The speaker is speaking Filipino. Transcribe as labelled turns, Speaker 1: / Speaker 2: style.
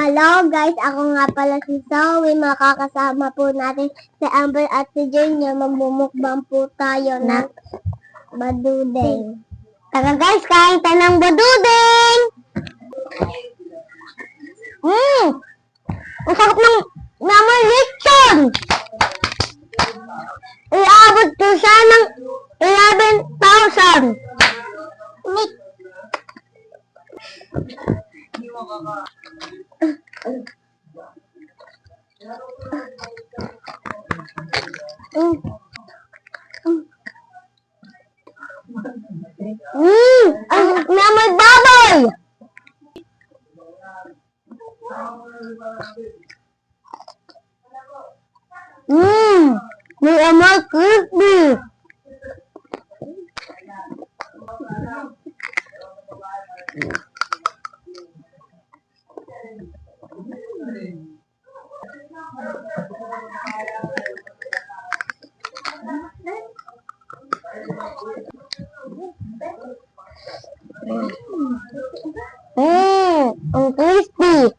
Speaker 1: Hello guys, ako nga pala si Zoe. Makakasama po natin si Amber at si Junior. Magbumukbang po tayo ng badudeng. Tara guys, kain tayo ng badudeng! Ang sarap ng naman lechon! Iabot ko siya ng 11,000. Ang naman baboy! May amoy crispy! Ang crispy!